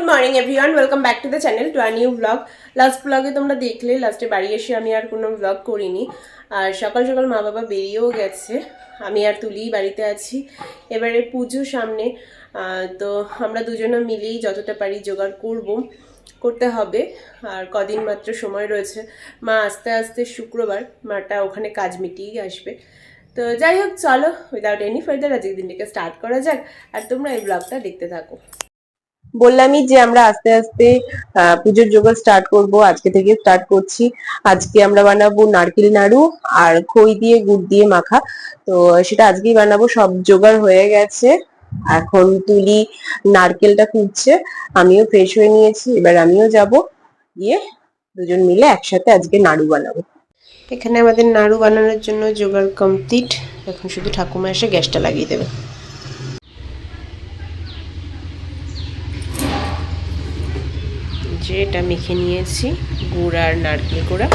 Morning everyone, welcome back to the channel to a new blog. Last ব্লগে তোমরা দেখলে লাস্টে বাড়ি এসে আমি আর কোনো ব্লগ করিনি। আর সকাল সকাল মা বাবা বেরিয়েও গেছে, আমি আর তুলি বাড়িতে আছি। এবারে পুজো সামনে, তো আমরা দুজনে মিলেই যতটা পারি জোগাড় করতে হবে। আর কদিন মাত্র সময় রয়েছে, মা আস্তে আস্তে শুক্রবার মাটা ওখানে কাজ মিটিয়েই আসবে। তো যাই হোক, চলো উইদাউট এনি ফার্দার আজকের দিনটাকে স্টার্ট করা যাক, আর তোমরা এই ব্লগটা দেখতে থাকো। বললামই যে আমরা আস্তে আস্তে পুজোর জোগাড় স্টার্ট করব, আজকে থেকে স্টার্ট করছি। আজকে আমরা বানাবো নারকেল নাড়ু আর খই দিয়ে গুড় দিয়ে মাখা। তো সেটা আজকেই বানাবো, সব জোগাড় হয়ে গেছে। এখন তুলি নারকেলটা কুটছে, আমিও ফ্রেশ হয়ে নিয়েছি, এবার আমিও যাব, গিয়ে দুজন মিলে একসাথে আজকে নাড়ু বানাবো। এখানে আমাদের নাড়ু বানানোর জন্য জোগাড় কমপ্লিট, এখন শুধু ঠাকুমা এসে গ্যাসটা লাগিয়ে দেবে। যে এটা মেখে নিয়েছি গুড় আর নারকেল কোড়া,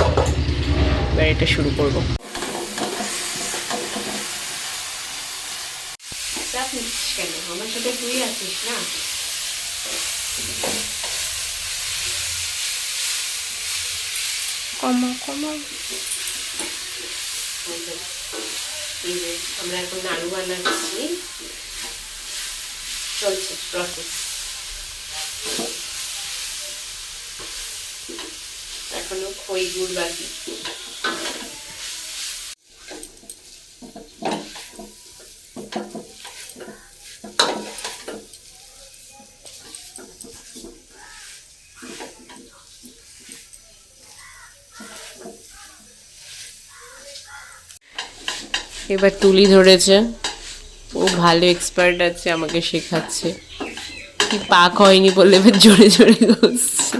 এবার এটা শুরু করব। কেন আমার সাথে তুই আছিস না? আমরা এখন নাড়ু বানাচ্ছি, চলছে প্রসেস। এখনো খই গুড় বাকি। এবার তুলি ধরেছে, ও ভালো এক্সপার্ট আছে, আমাকে শেখাচ্ছে। কি পাক হয়নি বলে এবার জোরে জোরে ঘষছে।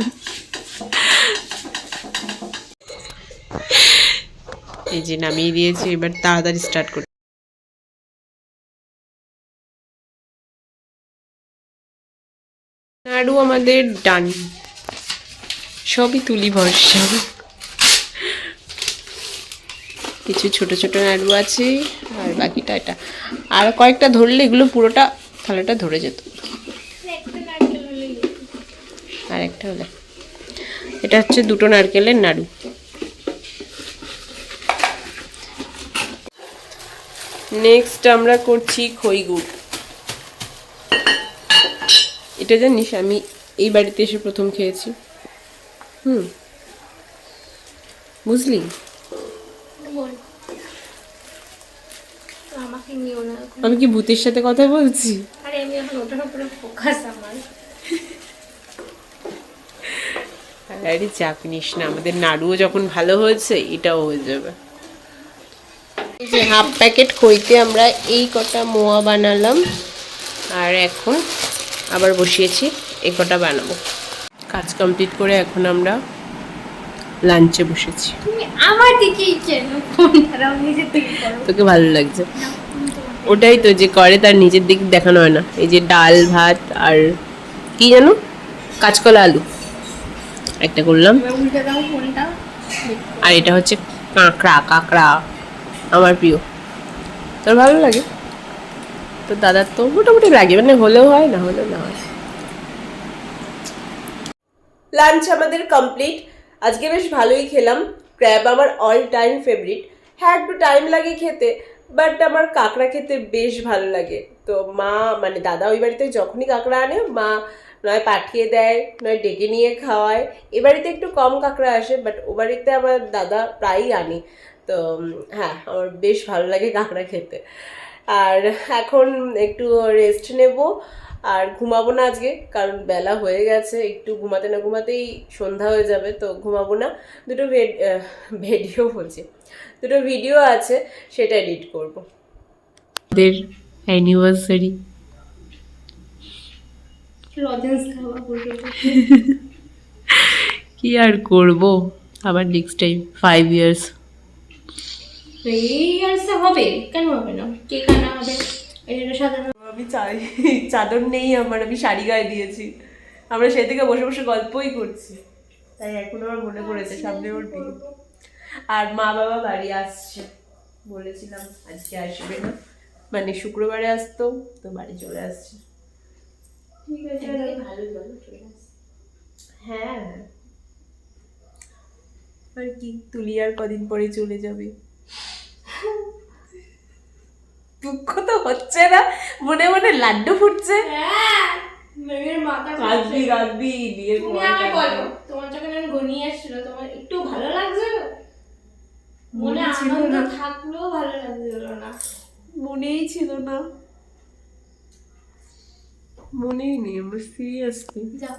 এই যে নামিয়ে দিয়েছে, এবার তাড়াতাড়ি স্টার্ট করতে। নাড়ু আমাদের ডান, সবই তুলি ভরসা। কিছু ছোট ছোট নাড়ু আছে, আর বাকিটা এটা। আর কয়েকটা ধরলে এগুলো পুরোটা থালাটা ধরে যেত। আর একটা হলে এটা হচ্ছে দুটো নারকেলের নাড়ু। নেক্সট আমরা করছি খই গুড়। এটা জানিস আমি এই বাড়িতে এসে প্রথম খেয়েছি। বুঝলি? আমি কি ভূতের সাথে কথা বলছি? আরে চাপ নিস না, আমাদের নাড়ুও যখন ভালো হয়েছে এটাও হয়ে যাবে। এই যে হাফ প্যাকেট খইতে আমরা এই কটা মোয়া বানালাম, আর এখন আবার বসিয়েছি এই কটা বানাবো। কাজ কমপ্লিট করে এখন আমরা লাঞ্চে বসেছি। আমার দিকেই কেন ফোন ধরাও, নিজের দিকে করো। তোকে ভালো লাগছে? ওটাই তো, যে করে তার নিজের দিক দেখানো হয় না। এই যে ডাল ভাত আর কি জানো, কাঁচকলা আলু একটা করলাম, উল্টে দাও ফোনটা। আর এটা হচ্ছে কাঁকড়া। কাঁকড়া আমার প্রিয়। তোর ভালো লাগে? তো দাদার তো মোটামুটি লাগে, মানে হলেও হয় না হলেও না হয়। লাঞ্চ আমাদের কমপ্লিট, আজকে বেশ ভালোই খেলাম। ক্র্যাব আমার অল টাইম ফেভারিট। হ্যাঁ, একটু টাইম লাগে খেতে, বাট আমার কাঁকড়া খেতে বেশ ভালো লাগে। তো মা, মানে দাদা ওই বাড়িতে যখনই কাঁকড়া আনে, মা নয় পাঠিয়ে দেয়, নয় ডেকে নিয়ে খাওয়ায়। এ বাড়িতে একটু কম কাঁকড়া আসে, বাট ও বাড়িতে আমার দাদা প্রায়ই আনে। তো হ্যাঁ, আমার বেশ ভালো লাগে কাঁকড়া খেতে। আর এখন একটু রেস্ট নেব, আর ঘুমাবো না আজকে, কারণ বেলা হয়ে গেছে, একটু ঘুমাতে না ঘুমাতেই সন্ধ্যা হয়ে যাবে, তো ঘুমাবো না। দুটো ভিডিও আছে, সেটা এডিট করবো। আমাদের অ্যানিভার্সারি কি আর করব, আবার নেক্সট টাইম 5 ইয়ার্স। হবে কেন হবে না, কেক আনা হবে। এটা সাধারণ, আমি চাই, চাদর নেই আমার, আমি শাড়ি গায়ে দিয়েছি। আমরা সেই থেকে বসে বসে গল্পই করছি, তাই এখন আমার মনে পড়েছে সামনে ওর বিয়ে। আর মা বাবা বাড়ি আসছে, বলেছিলাম আজকে আসবে না, মানে শুক্রবারে আসতো, তো বাড়ি চলে আসছে। ঠিক আছে ভালোই বলো, চলে আসো। হ্যাঁ আর কি, তুলি আর কদিন পরে চলে যাবে। দুঃখ তো হচ্ছে না, মনে মনে লাড্ডু ফুটছে। হ্যাঁ মেয়ের মাথা কাঁদবি কাঁদবি বিয়ের তুমি পর আমাকে কাঁদবি। বলো তোমার যখন আমি ঘনিয়ে এসেছিল তোমার একটু ভালো লাগছিল? মনে মনে ছিল আনন্দ না। থাকলেও ভালো লাগছিল না। মনেই ছিল না, মনেই নেই আমার সিরিয়াসলি। যাও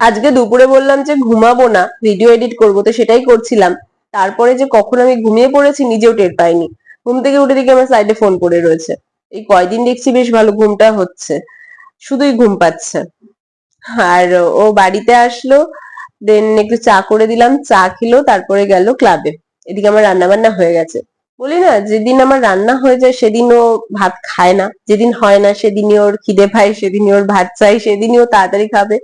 আজকে দুপুরে বললাম যে ঘুমাবো না, ভিডিও এডিট করবো, তো সেটাই করছিলাম। তারপরে যে কখন আমি ঘুমিয়ে পড়েছি নিজেও টের পাইনি। ঘুম থেকে উঠে দেখি আমার সাইডে ফোন পড়ে রয়েছে। এই কয়দিন দেখছি বেশ ভালো ঘুমটা হচ্ছে, শুধুই ঘুম পাচ্ছে। আর ও বাড়িতে আসলো, দেন একটু চা করে দিলাম, চা খেলো, তারপরে গেল ক্লাবে। এদিকে আমার রান্না বান্না হয়ে গেছে। বলি না, যেদিন আমার রান্না হয়ে যায় সেদিন ও ভাত খায় না, যেদিন হয় না সেদিনই ওর খিদে পায়, সেদিনই ওর ভাত চাই, সেদিনই ও তাড়াতাড়ি খাবে।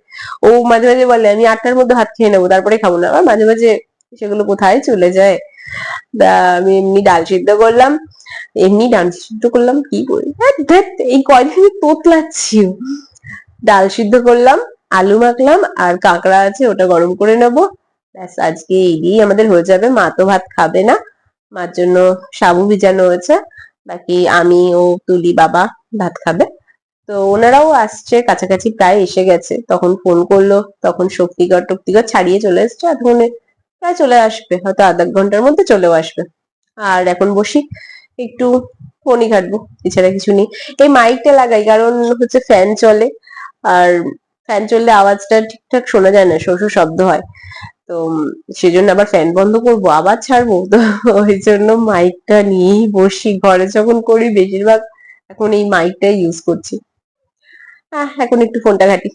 ও মাঝে মাঝে বলে আমি 8টার মধ্যে ভাত খেয়ে নেবো, তারপরে খাবো না। আবার মাঝে মাঝে সেগুলো কোথায় চলে যায়। আমি এমনি ডাল সিদ্ধ করলাম, কি করি, ধ্যাৎ, এই কয়দিন তোতলাচ্ছি। ডাল সিদ্ধ করলাম, আলু মাখলাম, আর কাঁকড়া আছে ওটা গরম করে নেবো। ব্যাস, আজকে এই দিয়েই আমাদের হয়ে যাবে। মা তো ভাত খাবে না, মার জন্য সাবু ভিজানো হয়েছে। বাকি আমি, ও, তুলি, বাবা ভাত খাবে। তো ওনারাও আসছে, কাছাকাছি প্রায় এসে গেছে। তখন ফোন করলো, তখন শক্তিগড় টক্তিগড় ছাড়িয়ে চলে এসছে, এতক্ষণে প্রায় চলে আসবে, হয়তো আধা ঘন্টার মধ্যে চলেও আসবে। আর এখন বসি একটু ফোনই ঘাটবো, এছাড়া কিছু নেই। এই মাইকটা লাগাই কারণ হচ্ছে ফ্যান চলে, আর ফ্যান চললে আওয়াজটা ঠিকঠাক শোনা যায় না, শো শো শব্দ হয়। তো সেজন্য আবার ফ্যান বন্ধ করবো আবার ছাড়বো, তো ওই জন্য মাইকটা নিয়েই বসি। ঘরে যখন করি বেশিরভাগ এখন এই মাইকটাই ইউজ করছি। এখন একটু ফোনটা ঘাঁটি।